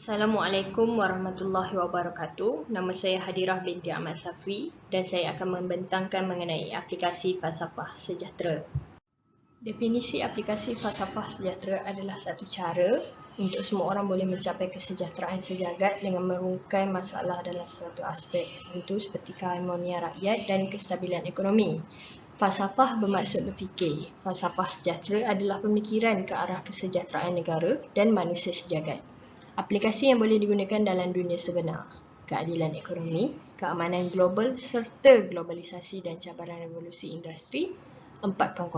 Assalamualaikum warahmatullahi wabarakatuh. Nama saya Hadirah binti Ahmad Safri dan saya akan membentangkan mengenai aplikasi Falsafah Sejahtera. Definisi aplikasi Falsafah Sejahtera adalah satu cara untuk semua orang boleh mencapai kesejahteraan sejagat dengan merungkai masalah dalam suatu aspek tertentu seperti keharmonian rakyat dan kestabilan ekonomi. Falsafah bermaksud berfikir. Falsafah sejahtera adalah pemikiran ke arah kesejahteraan negara dan manusia sejagat. Aplikasi yang boleh digunakan dalam dunia sebenar, keadilan ekonomi, keamanan global serta globalisasi dan cabaran revolusi industri 4.0.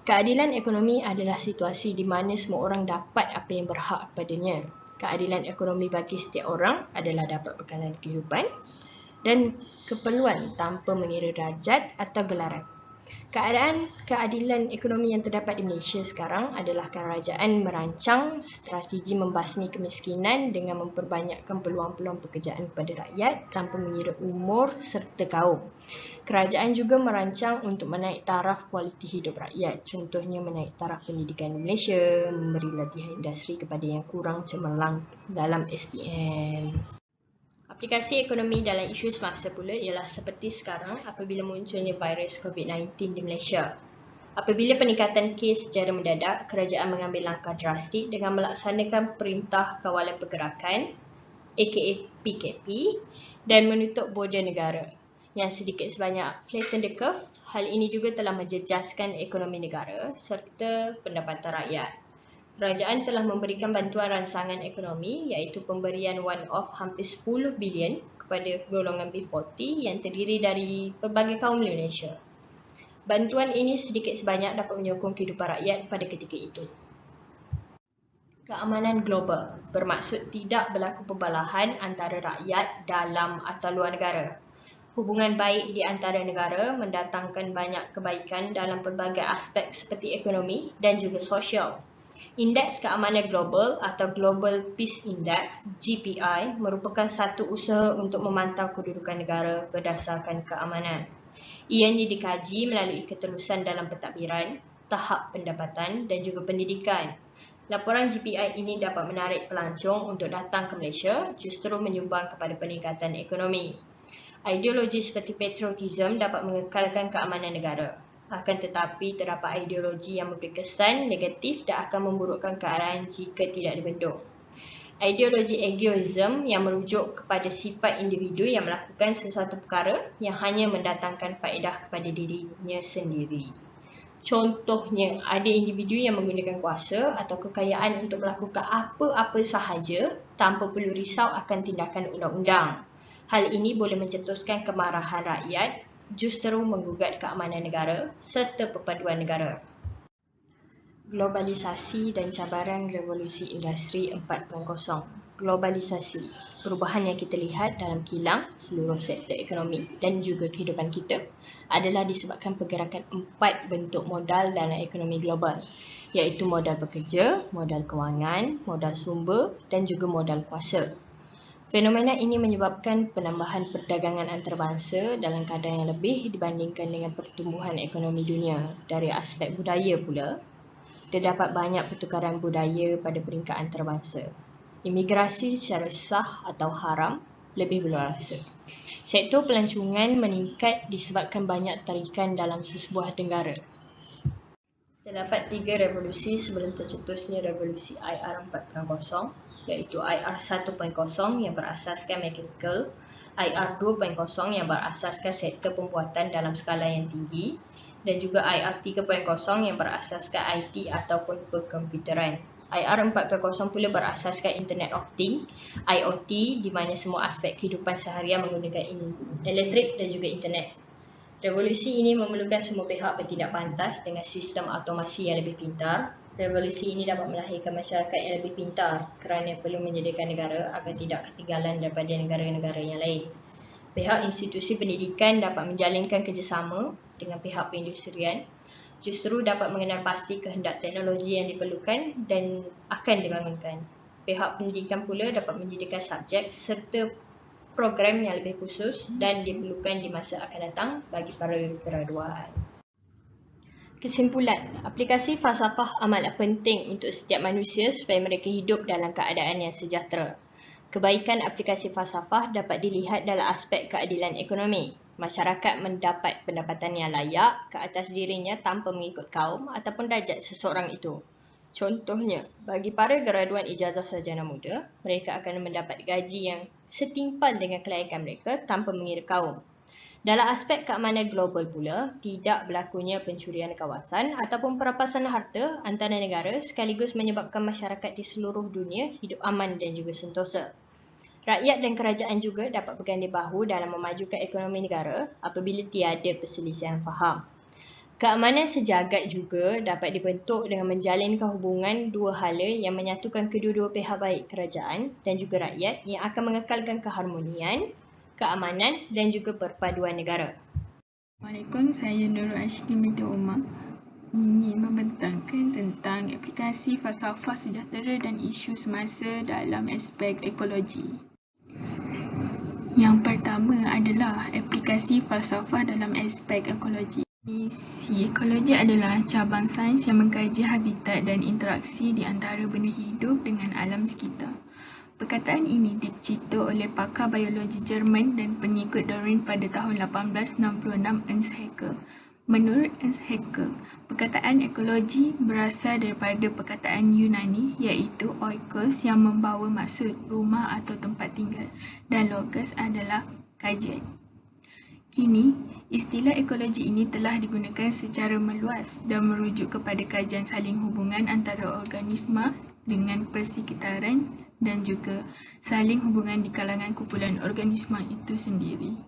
Keadilan ekonomi adalah situasi di mana semua orang dapat apa yang berhak kepadanya. Keadilan ekonomi bagi setiap orang adalah dapat bekalan kehidupan dan keperluan tanpa mengira darjat atau gelaran. Keadilan ekonomi yang terdapat di Malaysia sekarang adalah kerajaan merancang strategi membasmi kemiskinan dengan memperbanyakkan peluang-peluang pekerjaan kepada rakyat tanpa mengira umur serta kaum. Kerajaan juga merancang untuk menaik taraf kualiti hidup rakyat, contohnya menaik taraf pendidikan di Malaysia, memberi latihan industri kepada yang kurang cemerlang dalam SPM. Aplikasi ekonomi dalam isu semasa pula ialah seperti sekarang apabila munculnya virus COVID-19 di Malaysia. Apabila peningkatan kes secara mendadak, kerajaan mengambil langkah drastik dengan melaksanakan Perintah Kawalan Pergerakan aka PKP dan menutup border negara. Yang sedikit sebanyak flatten the curve, hal ini juga telah menjejaskan ekonomi negara serta pendapatan rakyat. Kerajaan telah memberikan bantuan rangsangan ekonomi iaitu pemberian one-off hampir 10 bilion kepada golongan B40 yang terdiri dari pelbagai kaum di Malaysia. Bantuan ini sedikit sebanyak dapat menyokong kehidupan rakyat pada ketika itu. Keamanan global bermaksud tidak berlaku pembalahan antara rakyat dalam atau luar negara. Hubungan baik di antara negara mendatangkan banyak kebaikan dalam pelbagai aspek seperti ekonomi dan juga sosial. Indeks Keamanan Global atau Global Peace Index (GPI) merupakan satu usaha untuk memantau kedudukan negara berdasarkan keamanan. Ianya dikaji melalui keterusan dalam pentadbiran, tahap pendapatan dan juga pendidikan. Laporan GPI ini dapat menarik pelancong untuk datang ke Malaysia, justru menyumbang kepada peningkatan ekonomi. Ideologi seperti patriotism dapat mengekalkan keamanan negara. Akan tetapi, terdapat ideologi yang memberi kesan negatif dan akan memburukkan keadaan jika tidak dibendung. Ideologi egoism yang merujuk kepada sifat individu yang melakukan sesuatu perkara yang hanya mendatangkan faedah kepada dirinya sendiri. Contohnya, ada individu yang menggunakan kuasa atau kekayaan untuk melakukan apa-apa sahaja tanpa perlu risau akan tindakan undang-undang. Hal ini boleh mencetuskan kemarahan rakyat, justru menggugat keamanan negara serta perpaduan negara. Globalisasi dan cabaran revolusi industri 4.0. Globalisasi, perubahan yang kita lihat dalam kilang seluruh sektor ekonomi dan juga kehidupan kita adalah disebabkan pergerakan 4 bentuk modal dalam ekonomi global, iaitu modal pekerja, modal kewangan, modal sumber dan juga modal kuasa. Fenomena ini menyebabkan penambahan perdagangan antarabangsa dalam kadar yang lebih dibandingkan dengan pertumbuhan ekonomi dunia. Dari aspek budaya pula, terdapat banyak pertukaran budaya pada peringkat antarabangsa. Imigrasi secara sah atau haram lebih berluasa. Sektor pelancongan meningkat disebabkan banyak tarikan dalam sesebuah negara. Terdapat 3 revolusi sebelum tercetusnya revolusi IR 4.0, iaitu IR 1.0 yang berasaskan mechanical, IR 2.0 yang berasaskan sektor pembuatan dalam skala yang tinggi, dan juga IR 3.0 yang berasaskan IT ataupun perkomputeran. IR 4.0 pula berasaskan Internet of Things, IoT, di mana semua aspek kehidupan seharian menggunakan elektrik dan juga internet. Revolusi ini memerlukan semua pihak bertindak pantas dengan sistem automasi yang lebih pintar. Revolusi ini dapat melahirkan masyarakat yang lebih pintar kerana perlu menyediakan negara agar tidak ketinggalan daripada negara-negara yang lain. Pihak institusi pendidikan dapat menjalinkan kerjasama dengan pihak perindustrian, justru dapat mengenal pasti kehendak teknologi yang diperlukan dan akan dibangunkan. Pihak pendidikan pula dapat menyediakan subjek serta program yang lebih khusus dan diperlukan di masa akan datang bagi para graduan. Kesimpulan, aplikasi falsafah amatlah penting untuk setiap manusia supaya mereka hidup dalam keadaan yang sejahtera. Kebaikan aplikasi falsafah dapat dilihat dalam aspek keadilan ekonomi. Masyarakat mendapat pendapatan yang layak ke atas dirinya tanpa mengikut kaum ataupun darjat seseorang itu. Contohnya, bagi para graduan ijazah sarjana muda, mereka akan mendapat gaji yang setimpal dengan kelayakan mereka tanpa mengira kaum. Dalam aspek keamanan global pula, tidak berlakunya pencurian kawasan ataupun perampasan harta antara negara sekaligus menyebabkan masyarakat di seluruh dunia hidup aman dan juga sentosa. Rakyat dan kerajaan juga dapat berganding bahu dalam memajukan ekonomi negara apabila tiada perselisihan faham. Keamanan sejagat juga dapat dibentuk dengan menjalinkan hubungan dua hala yang menyatukan kedua-dua pihak baik kerajaan dan juga rakyat yang akan mengekalkan keharmonian, keamanan dan juga perpaduan negara. Assalamualaikum, saya Nurul Ashiki binti Umar ingin membentangkan tentang aplikasi falsafah sejahtera dan isu semasa dalam aspek ekologi. Yang pertama adalah aplikasi falsafah dalam aspek ekologi. Ekologi adalah cabang sains yang mengkaji habitat dan interaksi di antara benda hidup dengan alam sekitar. Perkataan ini dicipta oleh pakar biologi Jerman dan pengikut Darwin pada tahun 1866 Ernst Haeckel. Menurut Ernst Haeckel, perkataan ekologi berasal daripada perkataan Yunani iaitu oikos yang membawa maksud rumah atau tempat tinggal dan logos adalah kajian. Kini, istilah ekologi ini telah digunakan secara meluas dan merujuk kepada kajian saling hubungan antara organisma dengan persekitaran dan juga saling hubungan di kalangan kumpulan organisma itu sendiri.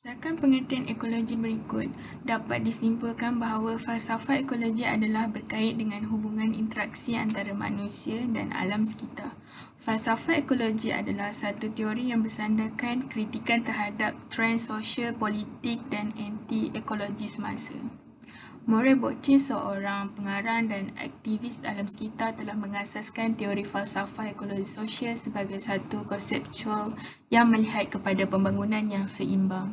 Berdasarkan pengertian ekologi berikut, dapat disimpulkan bahawa falsafah ekologi adalah berkait dengan hubungan interaksi antara manusia dan alam sekitar. Falsafah ekologi adalah satu teori yang bersandarkan kritikan terhadap trend sosial, politik dan anti-ekologi semasa. Murray Bochner, seorang pengarang dan aktivis alam sekitar, telah mengasaskan teori falsafah ekologi sosial sebagai satu konseptual yang melihat kepada pembangunan yang seimbang.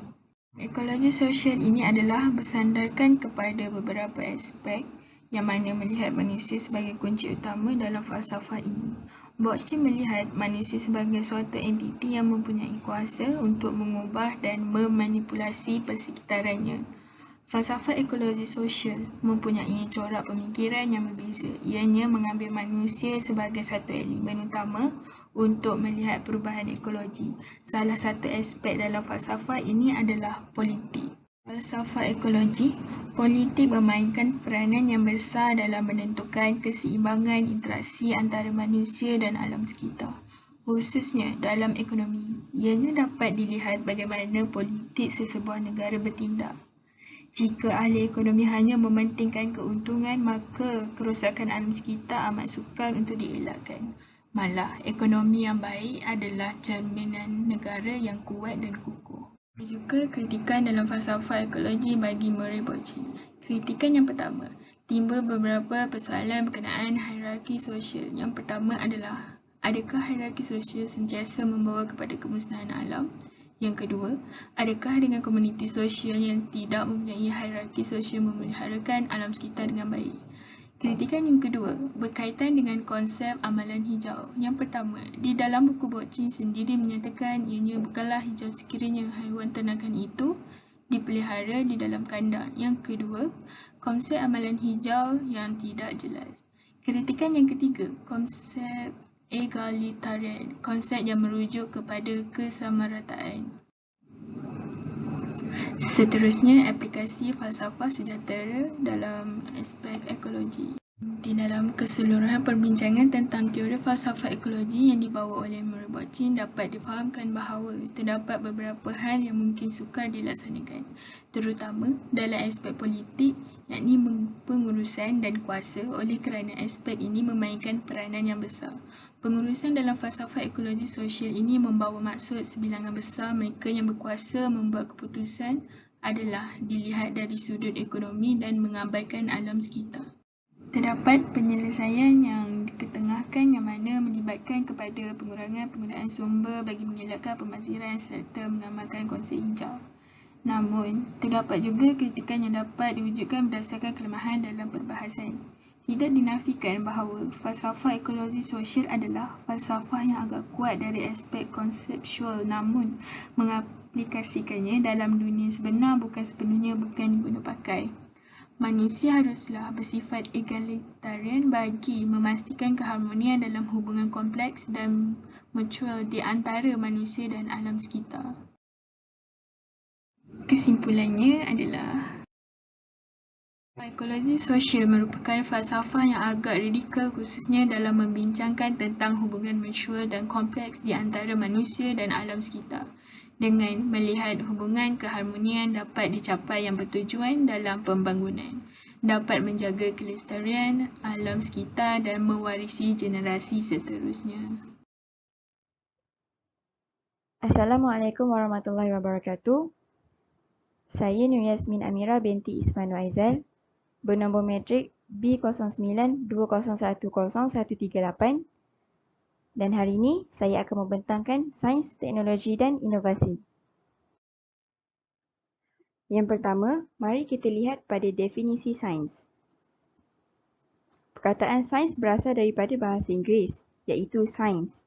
Ekologi sosial ini adalah bersandarkan kepada beberapa aspek yang mana melihat manusia sebagai kunci utama dalam falsafah ini. Bochner melihat manusia sebagai suatu entiti yang mempunyai kuasa untuk mengubah dan memanipulasi persekitarannya. Falsafah ekologi sosial mempunyai corak pemikiran yang berbeza. Ianya mengambil manusia sebagai satu elemen utama untuk melihat perubahan ekologi. Salah satu aspek dalam falsafah ini adalah politik. Falsafah ekologi, politik memainkan peranan yang besar dalam menentukan keseimbangan interaksi antara manusia dan alam sekitar. Khususnya dalam ekonomi, ianya dapat dilihat bagaimana politik sesebuah negara bertindak. Jika ahli ekonomi hanya mementingkan keuntungan, maka kerosakan alam sekitar amat sukar untuk dielakkan. Malah, ekonomi yang baik adalah cerminan negara yang kuat dan kukuh. Ada juga kritikan dalam falsafah ekologi bagi Murray Bochner. Kritikan yang pertama, timbul beberapa persoalan berkenaan hierarki sosial. Yang pertama adalah, adakah hierarki sosial sentiasa membawa kepada kemusnahan alam? Yang kedua, adakah dengan komuniti sosial yang tidak mempunyai hierarki sosial memeliharakan alam sekitar dengan baik? Kritikan yang kedua berkaitan dengan konsep amalan hijau. Yang pertama, di dalam buku Bochner sendiri menyatakan ianya bukanlah hijau sekiranya haiwan ternakan itu dipelihara di dalam kandang. Yang kedua, konsep amalan hijau yang tidak jelas. Kritikan yang ketiga, konsep egalitarian, konsep yang merujuk kepada kesamarataan. Seterusnya, aplikasi falsafah sejahtera dalam aspek ekologi. Di dalam keseluruhan perbincangan tentang teori falsafah ekologi yang dibawa oleh Murray Bochner dapat difahamkan bahawa terdapat beberapa hal yang mungkin sukar dilaksanakan, terutama dalam aspek politik, yakni pengurusan dan kuasa, oleh kerana aspek ini memainkan peranan yang besar. Pengurusan dalam falsafah ekologi sosial ini membawa maksud sebilangan besar mereka yang berkuasa membuat keputusan adalah dilihat dari sudut ekonomi dan mengabaikan alam sekitar. Terdapat penyelesaian yang diketengahkan yang mana melibatkan kepada pengurangan penggunaan sumber bagi mengelakkan pembaziran serta mengamalkan konsep hijau. Namun, terdapat juga kritikan yang dapat diwujudkan berdasarkan kelemahan dalam perbahasan. Tidak dinafikan bahawa falsafah ekologi sosial adalah falsafah yang agak kuat dari aspek konseptual, namun mengaplikasikannya dalam dunia sebenar bukan sepenuhnya diguna pakai. Manusia haruslah bersifat egalitarian bagi memastikan keharmonian dalam hubungan kompleks dan mutual di antara manusia dan alam sekitar. Kesimpulannya adalah ekologi sosial merupakan falsafah yang agak radikal khususnya dalam membincangkan tentang hubungan mutual dan kompleks di antara manusia dan alam sekitar. Dengan melihat hubungan keharmonian dapat dicapai yang bertujuan dalam pembangunan, dapat menjaga kelestarian alam sekitar dan mewarisi generasi seterusnya. Assalamualaikum warahmatullahi wabarakatuh. Saya Nur Yasmin Amira binti Isman Aizal, bernombor metrik B0920100138, dan hari ini saya akan membentangkan sains, teknologi dan inovasi. Yang pertama, mari kita lihat pada definisi sains. Perkataan sains berasal daripada bahasa Inggeris, iaitu science.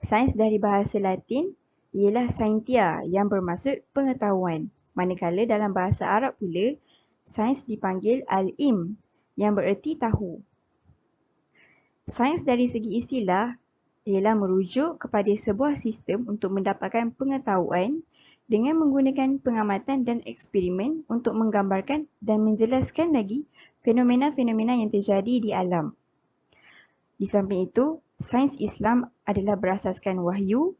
Sains dari bahasa Latin ialah scientia yang bermaksud pengetahuan. Manakala dalam bahasa Arab pula, sains dipanggil al-ilm yang bererti tahu. Sains dari segi istilah ialah merujuk kepada sebuah sistem untuk mendapatkan pengetahuan dengan menggunakan pengamatan dan eksperimen untuk menggambarkan dan menjelaskan lagi fenomena-fenomena yang terjadi di alam. Di samping itu, sains Islam adalah berasaskan wahyu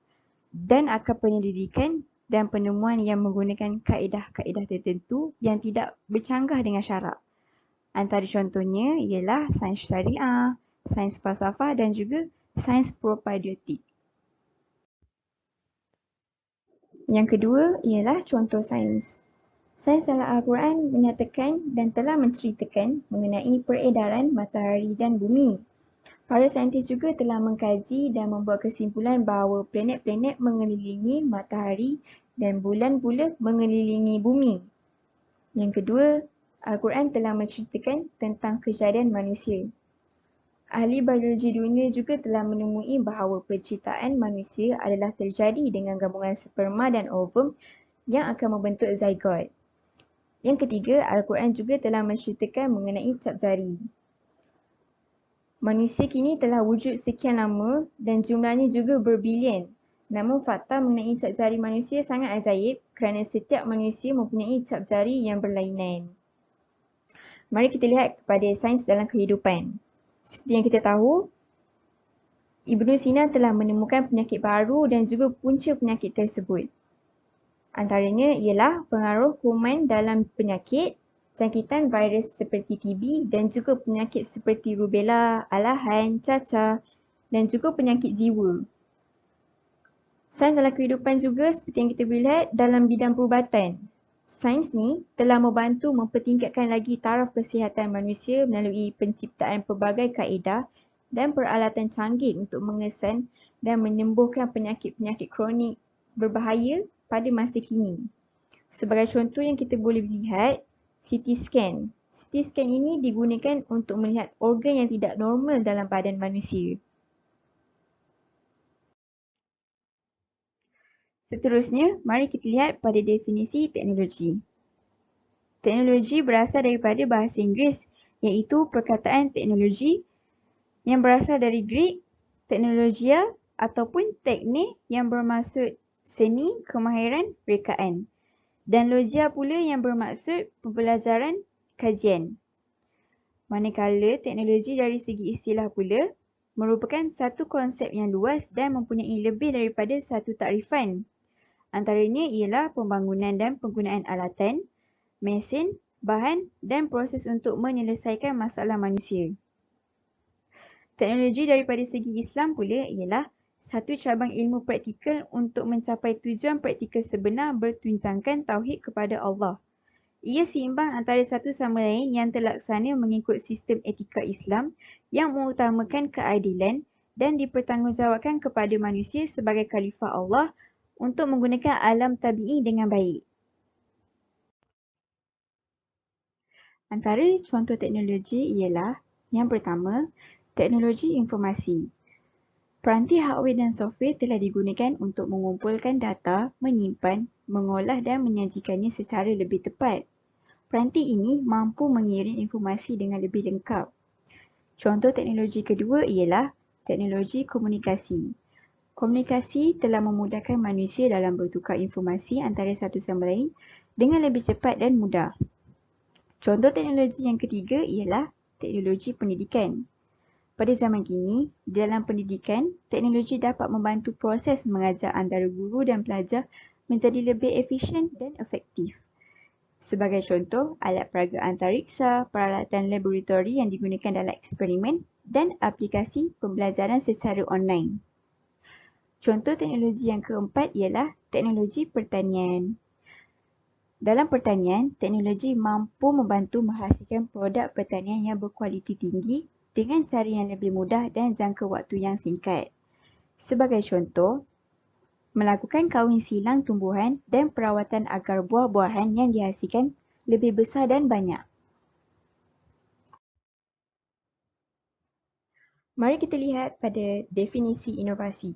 dan akal penyelidikan dan penemuan yang menggunakan kaedah-kaedah tertentu yang tidak bercanggah dengan syarak. Antara contohnya ialah sains syariah, sains falsafah dan juga sains propaedeutik. Yang kedua ialah contoh sains. Sains dalam Al-Quran menyatakan dan telah menceritakan mengenai peredaran matahari dan bumi. Para saintis juga telah mengkaji dan membuat kesimpulan bahawa planet-planet mengelilingi matahari dan bulan pula mengelilingi bumi. Yang kedua, Al-Quran telah menceritakan tentang kejadian manusia. Ahli biologi dunia juga telah menemui bahawa penciptaan manusia adalah terjadi dengan gabungan sperma dan ovum yang akan membentuk zygote. Yang ketiga, Al-Quran juga telah menceritakan mengenai cap jari. Manusia kini telah wujud sekian lama dan jumlahnya juga berbilion. Namun fakta mengenai cap jari manusia sangat ajaib kerana setiap manusia mempunyai cap jari yang berlainan. Mari kita lihat kepada sains dalam kehidupan. Seperti yang kita tahu, Ibnu Sina telah menemukan penyakit baru dan juga punca penyakit tersebut. Antaranya ialah pengaruh kuman dalam penyakit, jangkitan virus seperti TB dan juga penyakit seperti rubella, alahan, cacar dan juga penyakit jiwa. Sains dalam kehidupan juga seperti yang kita boleh lihat dalam bidang perubatan. Sains ni telah membantu mempertingkatkan lagi taraf kesihatan manusia melalui penciptaan pelbagai kaedah dan peralatan canggih untuk mengesan dan menyembuhkan penyakit-penyakit kronik berbahaya pada masa kini. Sebagai contoh yang kita boleh lihat, CT scan. CT scan ini digunakan untuk melihat organ yang tidak normal dalam badan manusia. Seterusnya, mari kita lihat pada definisi teknologi. Teknologi berasal daripada bahasa Inggeris, iaitu perkataan teknologi yang berasal dari Greek, teknologia ataupun teknik yang bermaksud seni, kemahiran, rekaan. Dan logia pula yang bermaksud pembelajaran, kajian. Manakala teknologi dari segi istilah pula merupakan satu konsep yang luas dan mempunyai lebih daripada satu takrifan. Antaranya ialah pembangunan dan penggunaan alatan, mesin, bahan dan proses untuk menyelesaikan masalah manusia. Teknologi daripada segi Islam pula ialah satu cabang ilmu praktikal untuk mencapai tujuan praktikal sebenar bertunjangkan tauhid kepada Allah. Ia seimbang antara satu sama lain yang terlaksana mengikut sistem etika Islam yang mengutamakan keadilan dan dipertanggungjawabkan kepada manusia sebagai khalifah Allah untuk menggunakan alam tabi'i dengan baik. Antara contoh teknologi ialah yang pertama, teknologi informasi. Peranti hardware dan software telah digunakan untuk mengumpulkan data, menyimpan, mengolah dan menyajikannya secara lebih tepat. Peranti ini mampu mengirim informasi dengan lebih lengkap. Contoh teknologi kedua ialah teknologi komunikasi. Komunikasi telah memudahkan manusia dalam bertukar informasi antara satu sama lain dengan lebih cepat dan mudah. Contoh teknologi yang ketiga ialah teknologi pendidikan. Pada zaman kini, dalam pendidikan, teknologi dapat membantu proses mengajar antara guru dan pelajar menjadi lebih efisien dan efektif. Sebagai contoh, alat peraga antariksa, peralatan laboratori yang digunakan dalam eksperimen dan aplikasi pembelajaran secara online. Contoh teknologi yang keempat ialah teknologi pertanian. Dalam pertanian, teknologi mampu membantu menghasilkan produk pertanian yang berkualiti tinggi dengan cara yang lebih mudah dan jangka waktu yang singkat. Sebagai contoh, melakukan kahwin silang tumbuhan dan perawatan agar buah-buahan yang dihasilkan lebih besar dan banyak. Mari kita lihat pada definisi inovasi.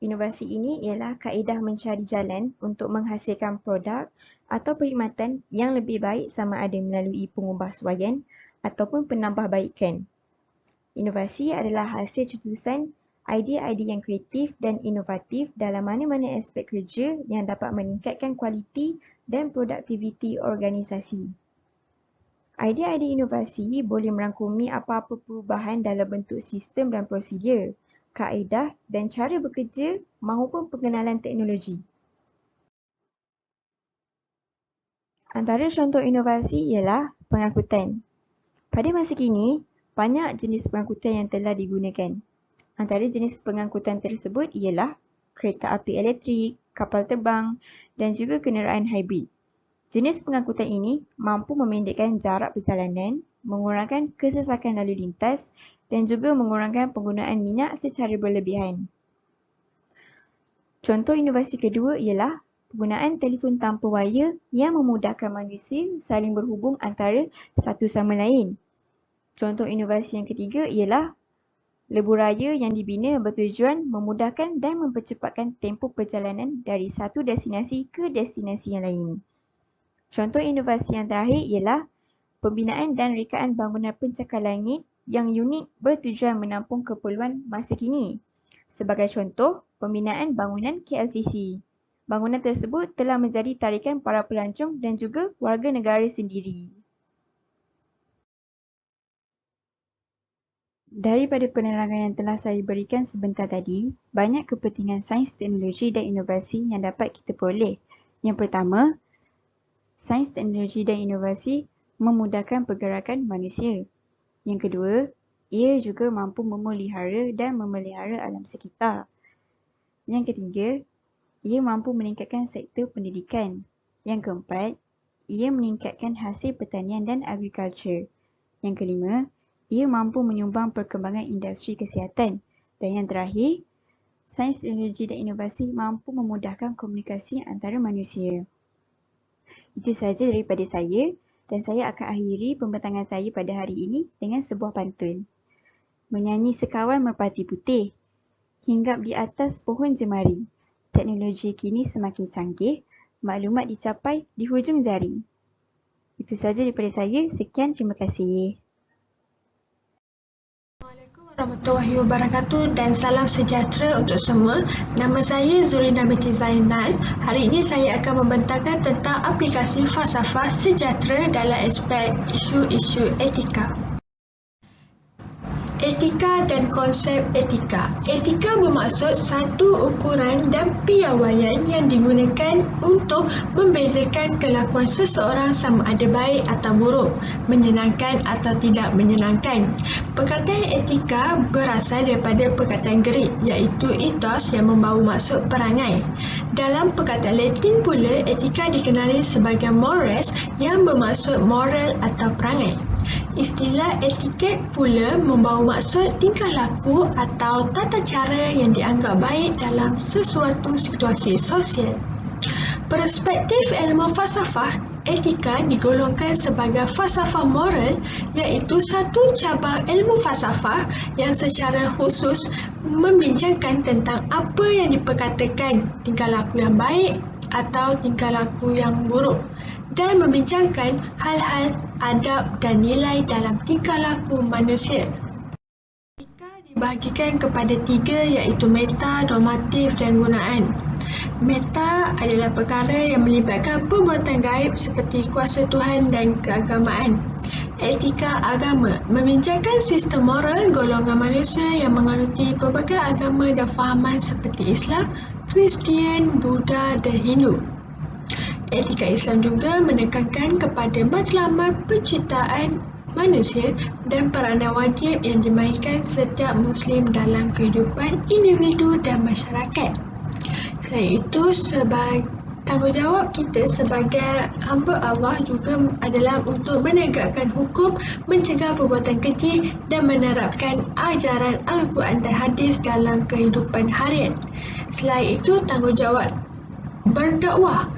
Inovasi ini ialah kaedah mencari jalan untuk menghasilkan produk atau perkhidmatan yang lebih baik sama ada melalui pengubahsuaian ataupun penambahbaikan. Inovasi adalah hasil cetusan idea-idea yang kreatif dan inovatif dalam mana-mana aspek kerja yang dapat meningkatkan kualiti dan produktiviti organisasi. Idea-idea inovasi boleh merangkumi apa-apa perubahan dalam bentuk sistem dan prosedur, kaedah dan cara bekerja maupun pengenalan teknologi. Antara contoh inovasi ialah pengangkutan. Pada masa kini, banyak jenis pengangkutan yang telah digunakan. Antara jenis pengangkutan tersebut ialah kereta api elektrik, kapal terbang dan juga kenderaan hybrid. Jenis pengangkutan ini mampu memendekkan jarak perjalanan, mengurangkan kesesakan lalu lintas dan juga mengurangkan penggunaan minyak secara berlebihan. Contoh inovasi kedua ialah penggunaan telefon tanpa wayar yang memudahkan manusia saling berhubung antara satu sama lain. Contoh inovasi yang ketiga ialah lebuh raya yang dibina bertujuan memudahkan dan mempercepatkan tempoh perjalanan dari satu destinasi ke destinasi yang lain. Contoh inovasi yang terakhir ialah pembinaan dan rekaan bangunan pencakar langit yang unik bertujuan menampung keperluan masa kini. Sebagai contoh, pembinaan bangunan KLCC. Bangunan tersebut telah menjadi tarikan para pelancong dan juga warga negara sendiri. Daripada penerangan yang telah saya berikan sebentar tadi, banyak kepentingan sains, teknologi dan inovasi yang dapat kita peroleh. Yang pertama, sains, teknologi dan inovasi memudahkan pergerakan manusia. Yang kedua, ia juga mampu memelihara dan memelihara alam sekitar. Yang ketiga, ia mampu meningkatkan sektor pendidikan. Yang keempat, ia meningkatkan hasil pertanian dan agrikultur. Yang kelima, ia mampu menyumbang perkembangan industri kesihatan. Dan yang terakhir, sains, teknologi dan inovasi mampu memudahkan komunikasi antara manusia. Itu sahaja daripada saya dan saya akan akhiri pembentangan saya pada hari ini dengan sebuah pantun. Menyanyi sekawan merpati putih, hinggap di atas pohon jemari. Teknologi kini semakin canggih, maklumat dicapai di hujung jari. Itu sahaja daripada saya. Sekian, terima kasih. Assalamualaikum warahmatullahi wabarakatuh dan salam sejahtera untuk semua. Nama saya Zulina binti Zainal. Hari ini saya akan membentangkan tentang aplikasi falsafah sejahtera dalam aspek isu-isu etika. Etika dan konsep etika. Etika bermaksud satu ukuran dan piawaian yang digunakan untuk membezakan kelakuan seseorang sama ada baik atau buruk, menyenangkan atau tidak menyenangkan. Perkataan etika berasal daripada perkataan Greek iaitu ethos yang membawa maksud perangai. Dalam perkataan Latin pula, etika dikenali sebagai mores yang bermaksud moral atau perangai. Istilah etiket pula membawa maksud tingkah laku atau tata cara yang dianggap baik dalam sesuatu situasi sosial. Perspektif ilmu falsafah etika digolongkan sebagai falsafah moral, iaitu satu cabang ilmu falsafah yang secara khusus membincangkan tentang apa yang diperkatakan tingkah laku yang baik atau tingkah laku yang buruk, dan membincangkan hal-hal adab dan nilai dalam tingkah laku manusia. Etika dibahagikan kepada tiga, iaitu meta, normatif dan gunaan. Meta adalah perkara yang melibatkan perbuatan gaib seperti kuasa Tuhan dan keagamaan. Etika agama membincangkan sistem moral golongan manusia yang menganuti pelbagai agama dan fahaman seperti Islam, Kristian, Buddha dan Hindu. Etika Islam juga menekankan kepada matlamat penciptaan manusia dan peranan wajib yang dimainkan setiap Muslim dalam kehidupan individu dan masyarakat. Selain itu, tanggungjawab kita sebagai hamba Allah juga adalah untuk menegakkan hukum, mencegah perbuatan keji dan menerapkan ajaran Al-Quran dan hadis dalam kehidupan harian. Selain itu, tanggungjawab berdakwah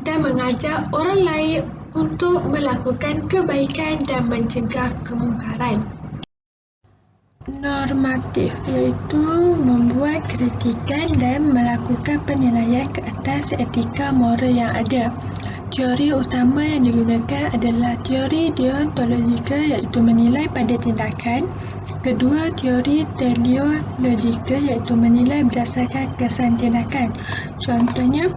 dan mengajak orang lain untuk melakukan kebaikan dan mencegah kemungkaran. Normatif iaitu membuat kritikan dan melakukan penilaian ke atas etika moral yang ada. Teori utama yang digunakan adalah teori deontologika, iaitu menilai pada tindakan. Kedua, teori teleologika, iaitu menilai berdasarkan kesan tindakan. Contohnya,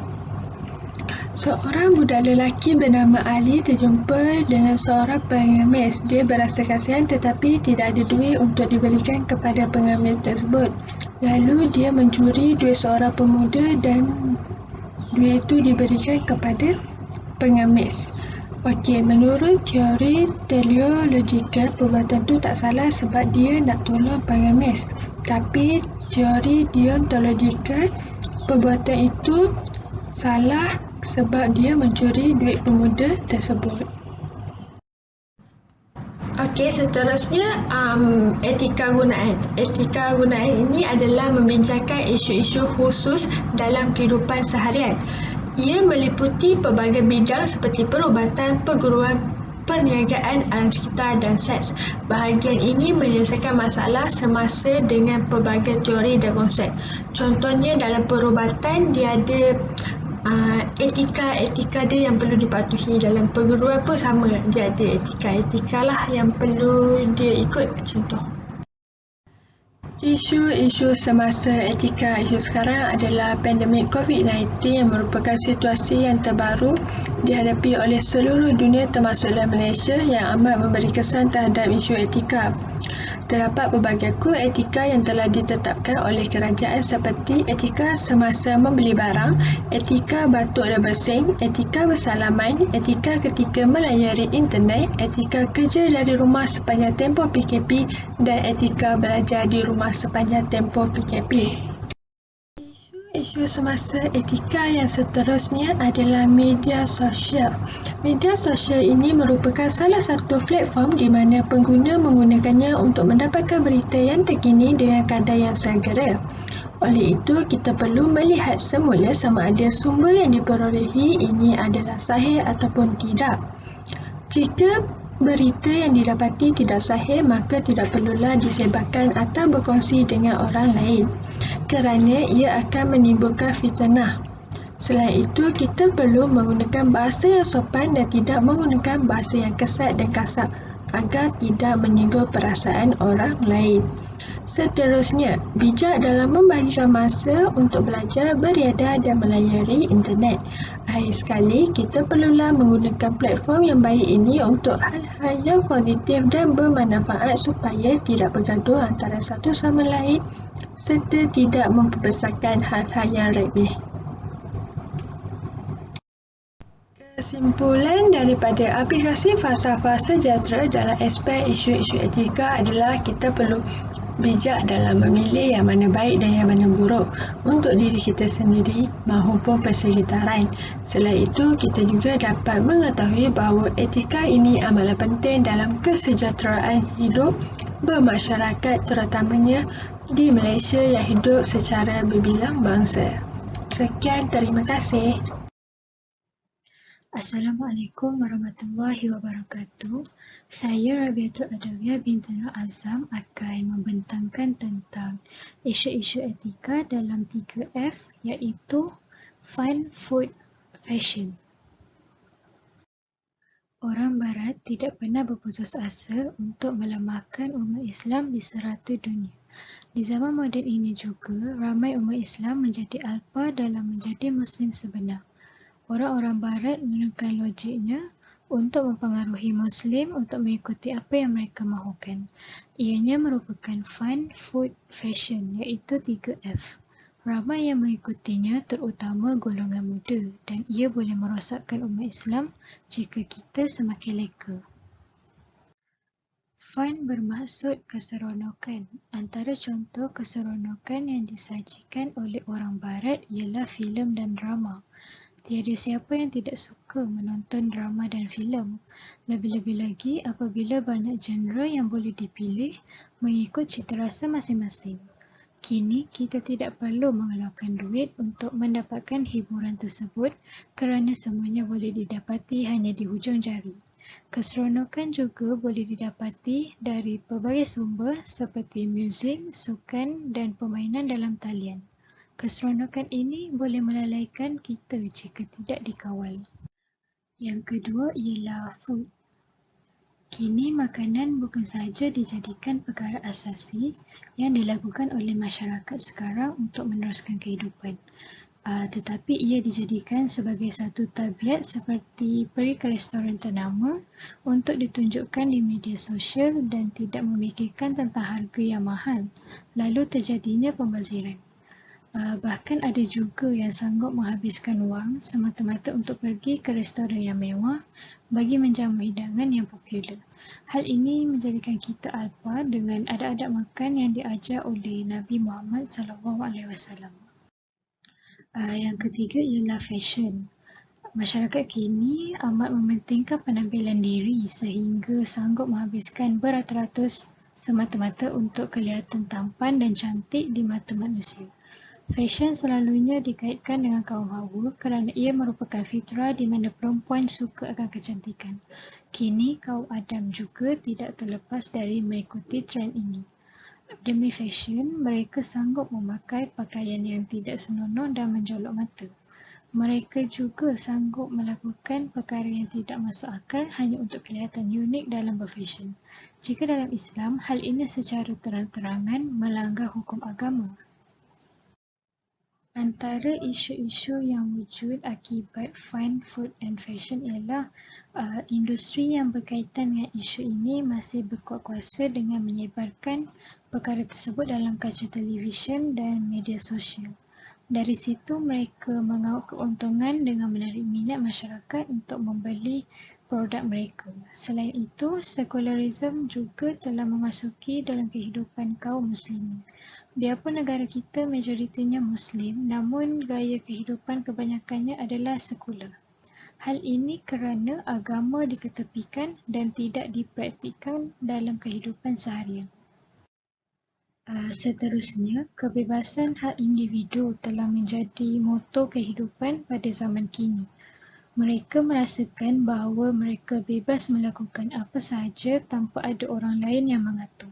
seorang budak lelaki bernama Ali terjumpa dengan seorang pengemis. Dia berasa kasihan tetapi tidak ada duit untuk diberikan kepada pengemis tersebut. Lalu dia mencuri duit seorang pemuda dan duit itu diberikan kepada pengemis. Okey, menurut teori teleologika, perbuatan itu tak salah sebab dia nak tolong pengemis. Tapi teori deontologika, perbuatan itu salah sebab dia mencuri duit pemuda tersebut. Okey, seterusnya etika gunaan. Etika gunaan ini adalah membincangkan isu-isu khusus dalam kehidupan seharian. Ia meliputi pelbagai bidang seperti perubatan, perguruan, perniagaan, alam sekitar dan seks. Bahagian ini menyelesaikan masalah semasa dengan pelbagai teori dan konsep. Contohnya dalam perubatan dia ada etika dia yang perlu dipatuhi. Dalam perguruan pun sama, dia ada etika lah yang perlu dia ikut. Contoh isu-isu semasa etika isu sekarang adalah pandemik COVID-19 yang merupakan situasi yang terbaru dihadapi oleh seluruh dunia termasuklah Malaysia yang amat memberi kesan terhadap isu etika. Terdapat pelbagai kod etika yang telah ditetapkan oleh kerajaan seperti etika semasa membeli barang, etika batuk dan bersin, etika bersalaman, etika ketika melayari internet, etika kerja dari rumah sepanjang tempoh PKP dan etika belajar di rumah sepanjang tempoh PKP. Isu semasa etika yang seterusnya adalah media sosial. Media sosial ini merupakan salah satu platform di mana pengguna menggunakannya untuk mendapatkan berita yang terkini dengan kadar yang segera. Oleh itu, kita perlu melihat semula sama ada sumber yang diperolehi ini adalah sahih ataupun tidak. Jika berita yang didapati tidak sahih, maka tidak perlulah disebarkan atau berkongsi dengan orang lain, kerana ia akan menimbulkan fitnah. Selain itu, kita perlu menggunakan bahasa yang sopan dan tidak menggunakan bahasa yang kesat dan kasar agar tidak menyinggung perasaan orang lain. Seterusnya, bijak dalam membahagikan masa untuk belajar, beriadah dan melayari internet. Akhir sekali, kita perlulah menggunakan platform yang baik ini untuk hal-hal yang positif dan bermanfaat supaya tidak bergaduh antara satu sama lain serta tidak memperbesarkan hal-hal yang remeh. Kesimpulan daripada aplikasi falsafah sejahtera dalam aspek isu-isu etika adalah kita perlu bijak dalam memilih yang mana baik dan yang mana buruk untuk diri kita sendiri maupun persekitaran. Selain itu, kita juga dapat mengetahui bahawa etika ini amatlah penting dalam kesejahteraan hidup bermasyarakat, terutamanya di Malaysia yang hidup secara berbilang bangsa. Sekian, terima kasih. Assalamualaikum warahmatullahi wabarakatuh. Saya Rabiatul Adawiyah binti Nur Azam akan membentangkan tentang isu-isu etika dalam 3F iaitu Fun, Food, Fashion. Orang Barat tidak pernah berputus asa untuk melemahkan umat Islam di serata dunia. Di zaman moden ini juga, ramai umat Islam menjadi alpa dalam menjadi Muslim sebenar. Orang-orang Barat menggunakan logiknya untuk mempengaruhi Muslim untuk mengikuti apa yang mereka mahukan. Ianya merupakan Fun, Food, Fashion iaitu 3F. Ramai yang mengikutinya terutama golongan muda dan ia boleh merosakkan umat Islam jika kita semakin leka. Fun bermaksud keseronokan. Antara contoh keseronokan yang disajikan oleh orang Barat ialah filem dan drama. Tiada siapa yang tidak suka menonton drama dan filem. Lebih-lebih lagi apabila banyak genre yang boleh dipilih mengikut citarasa masing-masing. Kini kita tidak perlu mengeluarkan duit untuk mendapatkan hiburan tersebut kerana semuanya boleh didapati hanya di hujung jari. Keseronokan juga boleh didapati dari pelbagai sumber seperti muzik, sukan dan permainan dalam talian. Keseronokan ini boleh melalaikan kita jika tidak dikawal. Yang kedua ialah food. Kini makanan bukan sahaja dijadikan perkara asasi yang dilakukan oleh masyarakat sekarang untuk meneruskan kehidupan, tetapi ia dijadikan sebagai satu tabiat seperti pergi ke restoran ternama untuk ditunjukkan di media sosial dan tidak memikirkan tentang harga yang mahal, lalu terjadinya pembaziran. Bahkan ada juga yang sanggup menghabiskan wang semata-mata untuk pergi ke restoran yang mewah bagi menjamu hidangan yang popular. Hal ini menjadikan kita alpa dengan adab-adab makan yang diajar oleh Nabi Muhammad SAW. Yang ketiga ialah fashion. Masyarakat kini amat mementingkan penampilan diri sehingga sanggup menghabiskan beratus-ratus semata-mata untuk kelihatan tampan dan cantik di mata manusia. Fashion selalunya dikaitkan dengan kaum Hawa kerana ia merupakan fitrah di mana perempuan suka akan kecantikan. Kini kaum Adam juga tidak terlepas dari mengikuti trend ini. Demi fashion, mereka sanggup memakai pakaian yang tidak senonoh dan menjolok mata. Mereka juga sanggup melakukan perkara yang tidak masuk akal hanya untuk kelihatan unik dalam berfashion. Jika dalam Islam, hal ini secara terang-terangan melanggar hukum agama. Antara isu-isu yang wujud akibat fun, food and fashion ialah industri yang berkaitan dengan isu ini masih berkuat kuasa dengan menyebarkan perkara tersebut dalam kaca televisyen dan media sosial. Dari situ mereka mengauk keuntungan dengan menarik minat masyarakat untuk membeli produk mereka. Selain itu, sekularisme juga telah memasuki dalam kehidupan kaum muslimin. Biarpun negara kita majoritinya Muslim, namun gaya kehidupan kebanyakannya adalah sekular. Hal ini kerana agama diketepikan dan tidak dipraktikkan dalam kehidupan seharian. Seterusnya, kebebasan hak individu telah menjadi moto kehidupan pada zaman kini. Mereka merasakan bahawa mereka bebas melakukan apa sahaja tanpa ada orang lain yang mengatur.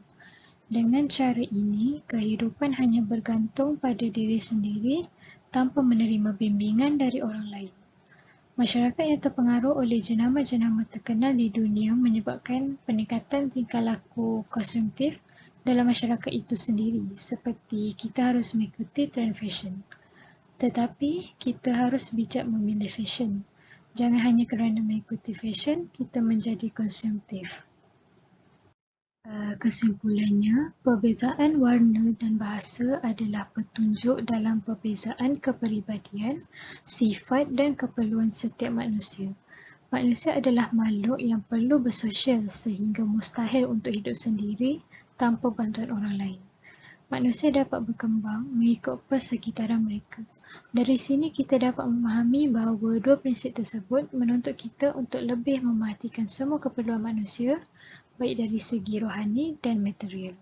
Dengan cara ini, kehidupan hanya bergantung pada diri sendiri tanpa menerima bimbingan dari orang lain. Masyarakat yang terpengaruh oleh jenama-jenama terkenal di dunia menyebabkan peningkatan tingkah laku konsumtif dalam masyarakat itu sendiri, seperti kita harus mengikuti trend fashion. Tetapi, kita harus bijak memilih fashion. Jangan hanya kerana mengikuti fashion, kita menjadi konsumtif. Kesimpulannya, perbezaan warna dan bahasa adalah petunjuk dalam perbezaan kepribadian, sifat dan keperluan setiap manusia. Manusia adalah makhluk yang perlu bersosial sehingga mustahil untuk hidup sendiri tanpa bantuan orang lain. Manusia dapat berkembang mengikut persekitaran mereka. Dari sini kita dapat memahami bahawa dua prinsip tersebut menuntut kita untuk lebih memerhatikan semua keperluan manusia, baik dari segi rohani dan material.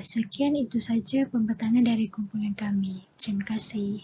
Sekian itu saja pembentangan dari kumpulan kami. Terima kasih.